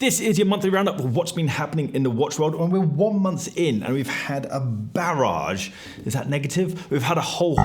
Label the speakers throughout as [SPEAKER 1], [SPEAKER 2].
[SPEAKER 1] This is your monthly roundup of what's been happening in the watch world, and we're 1 month in and we've had a barrage. Is that negative? We've had a whole...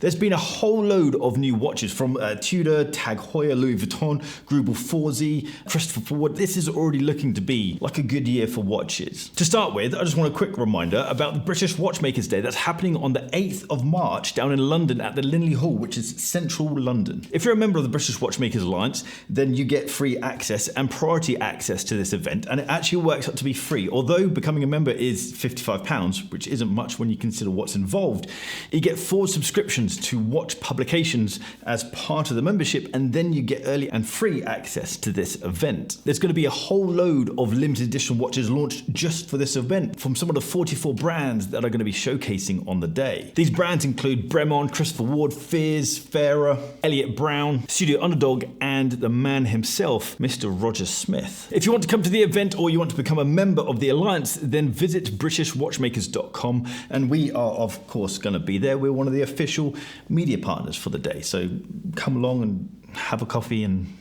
[SPEAKER 1] there's been a whole load of new watches from Tudor, Tag Heuer, Louis Vuitton, Greubel, Forsey, Christopher Ward. This is already looking to be like a good year for watches. To start with, I just want a quick reminder about the British Watchmakers Day that's happening on the 8th of March down in London at the Linley Hall, which is central London. If you're a member of the British Watchmakers Alliance, then you get free access and priority access to this event, and it actually works out to be free. Although becoming a member is £55, which isn't much when you consider what's involved, you get 4 subscriptions to watch publications as part of the membership, and then you get early and free access to this event. There's going to be a whole load of limited edition watches launched just for this event from some of the 44 brands that are going to be showcasing on the day. These brands include Bremont, Christopher Ward, Fears, Farah, Elliot Brown, Studio Underdog, and the man himself, Mr. Roger Smith. If you want to come to the event or you want to become a member of the Alliance, then visit BritishWatchmakers.com, and we are of course going to be there. We're one of the official media partners for the day, so come along and have a coffee and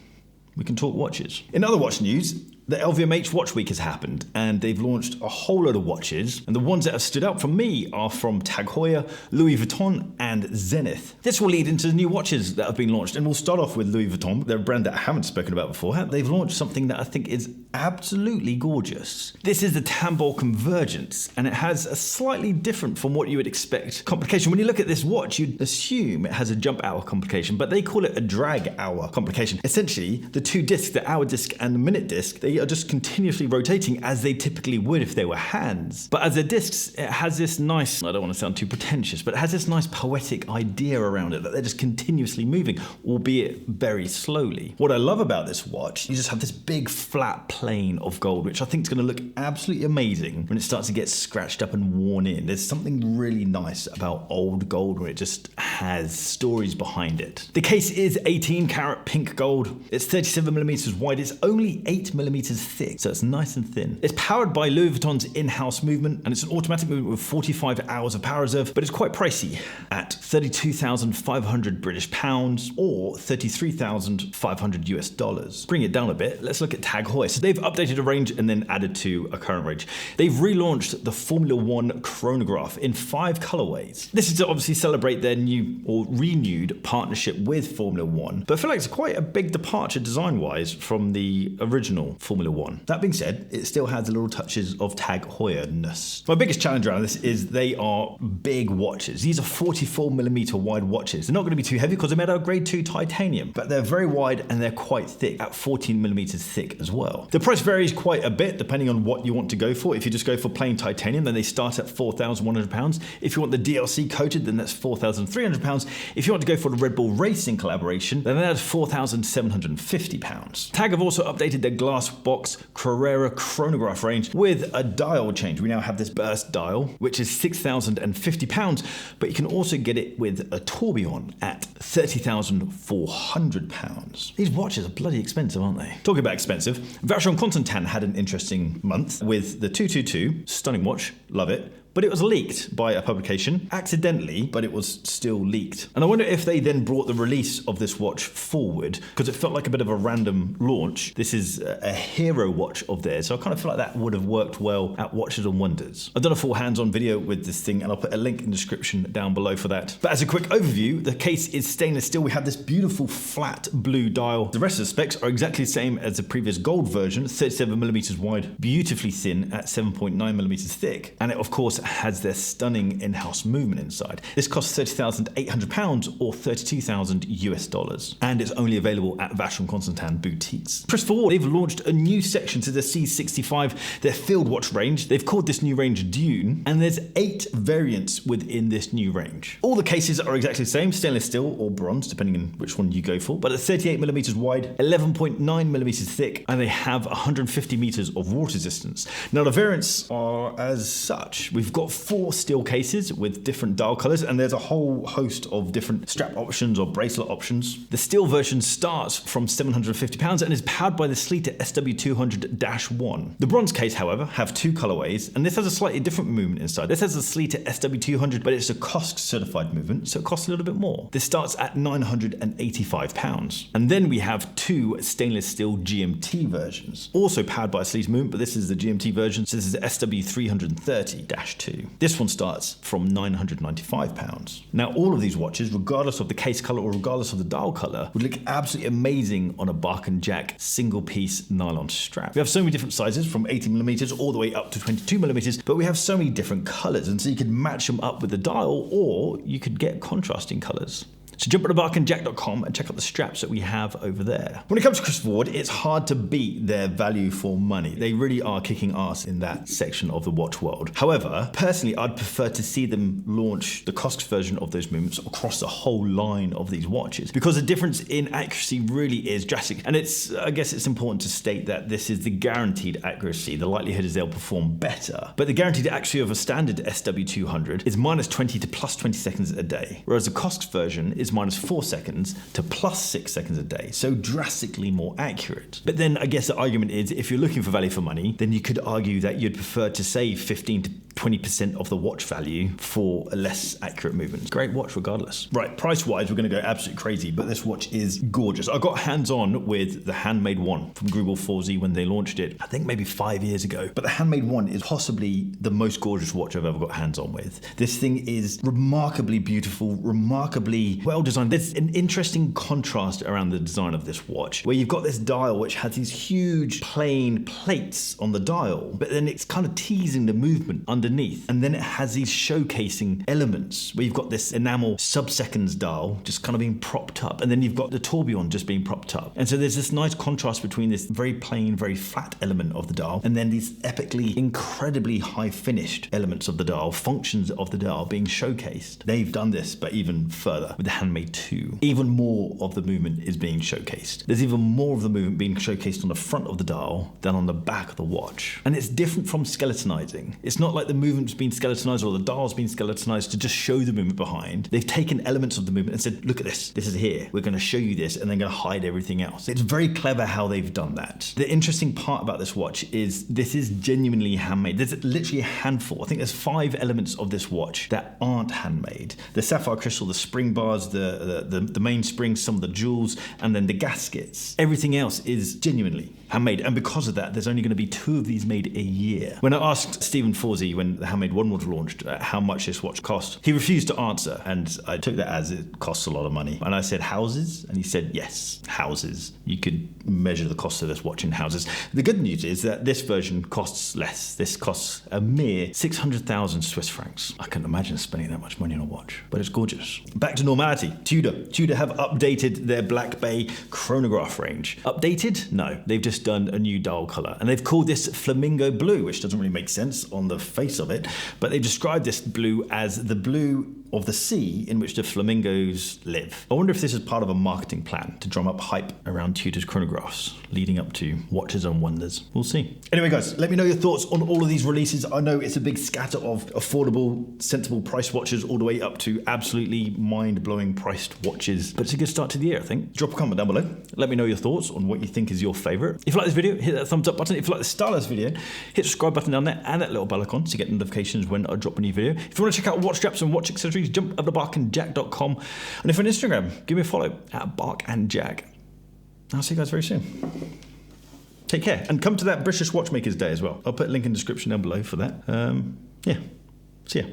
[SPEAKER 1] we can talk watches. In other watch news, the LVMH Watch Week has happened and they've launched a whole load of watches, and the ones that have stood out for me are from Tag Heuer, Louis Vuitton and Zenith. This will lead into the new watches that have been launched, and we'll start off with Louis Vuitton. They're a brand that I haven't spoken about before. They've launched something that I think is absolutely gorgeous. This is the Tambour Convergence, and it has a slightly different from what you would expect complication. When you look at this watch, you'd assume it has a jump hour complication, but they call it a drag hour complication. Essentially, the two discs, the hour disc and the minute disc, they are just continuously rotating as they typically would if they were hands. But as they're discs, it has this nice, I don't want to sound too pretentious, but it has this nice poetic idea around it that they're just continuously moving, albeit very slowly. What I love about this watch, you just have this big flat plane of gold, which I think is going to look absolutely amazing when it starts to get scratched up and worn in. There's something really nice about old gold where it just has stories behind it. The case is 18 karat pink gold. It's 37mm wide. It's only 8mm thick, so it's nice and thin. It's powered by Louis Vuitton's in-house movement, and it's an automatic movement with 45 hours of power reserve, but it's quite pricey at 32,500 British pounds or 33,500 US dollars. Bring it down a bit, let's look at Tag Heuer. So they've updated a range and then added to a current range. They've relaunched the Formula 1 Chronograph in 5 colorways. This is to obviously celebrate their new or renewed partnership with Formula 1, but I feel like it's quite a big departure design-wise from the original Formula 1. That being said, it still has the little touches of Tag Heuer-ness. My biggest challenge around this is they are big watches. These are 44mm wide watches. They're not going to be too heavy because they're made out of grade 2 titanium, but they're very wide and they're quite thick at 14mm thick as well. The price varies quite a bit depending on what you want to go for. If you just go for plain titanium, then they start at £4,100. If you want the DLC coated, then that's £4,300. If you want to go for the Red Bull Racing collaboration, then that's £4,750. Tag have also updated their glass box Carrera chronograph range with a dial change. We now have this burst dial, which is £6,050, but you can also get it with a tourbillon at £30,400. These watches are bloody expensive, aren't they? Talking about expensive, Vacheron Constantin had an interesting month with the 222, stunning watch, love it. But it was leaked by a publication, accidentally, but it was still leaked. And I wonder if they then brought the release of this watch forward, because it felt like a bit of a random launch. This is a hero watch of theirs, so I kind of feel like that would have worked well at Watches and Wonders. I've done a full hands-on video with this thing, and I'll put a link in the description down below for that. But as a quick overview, the case is stainless steel. We have this beautiful flat blue dial. The rest of the specs are exactly the same as the previous gold version, 37mm wide, beautifully thin at 7.9mm thick. And it, of course, has their stunning in-house movement inside. This costs £30,800 or 32,000 US dollars, and it's only available at Vacheron Constantin boutiques. Christopher Ward, they've launched a new section to the C65, their field watch range. They've called this new range Dune, and there's 8 variants within this new range. All the cases are exactly the same, stainless steel or bronze, depending on which one you go for, but at 38mm wide, 11.9mm thick, and they have 150 meters of water resistance. Now the variants are as such. We've got 4 steel cases with different dial colors, and there's a whole host of different strap options or bracelet options. The steel version starts from £750 and is powered by the Sleater SW200-1. The bronze case, however, have 2 colorways, and this has a slightly different movement inside. This has a Sleater SW200, but it's a COSC certified movement, so it costs a little bit more. This starts at £985. And then we have 2 stainless steel GMT versions, also powered by a sleeve movement, but this is the GMT version, so this is the SW330-2. This one starts from £995. Now, all of these watches, regardless of the case color or regardless of the dial color, would look absolutely amazing on a Bark & Jack single piece nylon strap. We have so many different sizes, from 18mm all the way up to 22mm, but we have so many different colors, and so you could match them up with the dial, or you could get contrasting colors. So jump on to barkandjack.com and check out the straps that we have over there. When it comes to Christopher Ward, it's hard to beat their value for money. They really are kicking ass in that section of the watch world. However, personally, I'd prefer to see them launch the COSC version of those movements across the whole line of these watches, because the difference in accuracy really is drastic. And I guess it's important to state that this is the guaranteed accuracy. The likelihood is they'll perform better. But the guaranteed accuracy of a standard SW200 is -20 to +20 seconds a day, whereas the COSC version is -4 seconds to +6 seconds a day, so drastically more accurate. But then I guess the argument is, if you're looking for value for money, then you could argue that you'd prefer to save 15 to 20% of the watch value for a less accurate movement. Great watch regardless. Right, price-wise, we're going to go absolutely crazy, but this watch is gorgeous. I got hands-on with the Handmade One from Greubel Forsey when they launched it, I think maybe 5 years ago. But the Handmade One is possibly the most gorgeous watch I've ever got hands-on with. This thing is remarkably beautiful, remarkably well designed. There's an interesting contrast around the design of this watch, where you've got this dial which has these huge plain plates on the dial, but then it's kind of teasing the movement underneath, and then it has these showcasing elements where you've got this enamel sub-seconds dial just kind of being propped up, and then you've got the tourbillon just being propped up. And so there's this nice contrast between this very plain, very flat element of the dial, and then these epically, incredibly high finished elements of the dial, functions of the dial being showcased. They've done this, but even further with the Handmade 2. Even more of the movement is being showcased. There's even more of the movement being showcased on the front of the dial than on the back of the watch. And it's different from skeletonizing. It's not like the movement's been skeletonized or the dial's been skeletonized to just show the movement behind. They've taken elements of the movement and said, look at this. This is here. We're going to show you this, and they're going to hide everything else. It's very clever how they've done that. The interesting part about this watch is this is genuinely handmade. There's literally a handful. I think there's 5 elements of this watch that aren't handmade. The sapphire crystal, the spring bars, the main springs, some of the jewels, and then the gaskets. Everything else is genuinely handmade, and because of that, there's only going to be 2 of these made a year. When I asked Stephen Forsey when the Handmade One was launched how much this watch cost, he refused to answer, and I took that as it costs a lot of money. And I said, houses? And he said, yes, houses. You could measure the cost of this watch in houses. The good news is that this version costs less. This costs a mere 600,000 Swiss francs. I couldn't imagine spending that much money on a watch, but it's gorgeous. Back to normality. Tudor have updated their Black Bay chronograph range. Updated? No, they've just done a new dial color, and they've called this Flamingo blue, which doesn't really make sense on the face of it, but they described this blue as the blue of the sea in which the flamingos live. I wonder if this is part of a marketing plan to drum up hype around Tudor's chronographs leading up to Watches and Wonders. We'll see. Anyway, guys, let me know your thoughts on all of these releases. I know it's a big scatter of affordable, sensible price watches all the way up to absolutely mind-blowing priced watches, but it's a good start to the year, I think. Drop a comment down below. Let me know your thoughts on what you think is your favorite. If you like this video, hit that thumbs up button. If you like the style of this video, hit the subscribe button down there and that little bell icon to get notifications when I drop a new video. If you want to check out watch straps and watch accessories, jump up to barkandjack.com. And if you're on Instagram, give me a follow at barkandjack. I'll see you guys very soon. Take care, and come to that British Watchmakers Day as well. I'll put a link in the description down below for that. Yeah, see ya.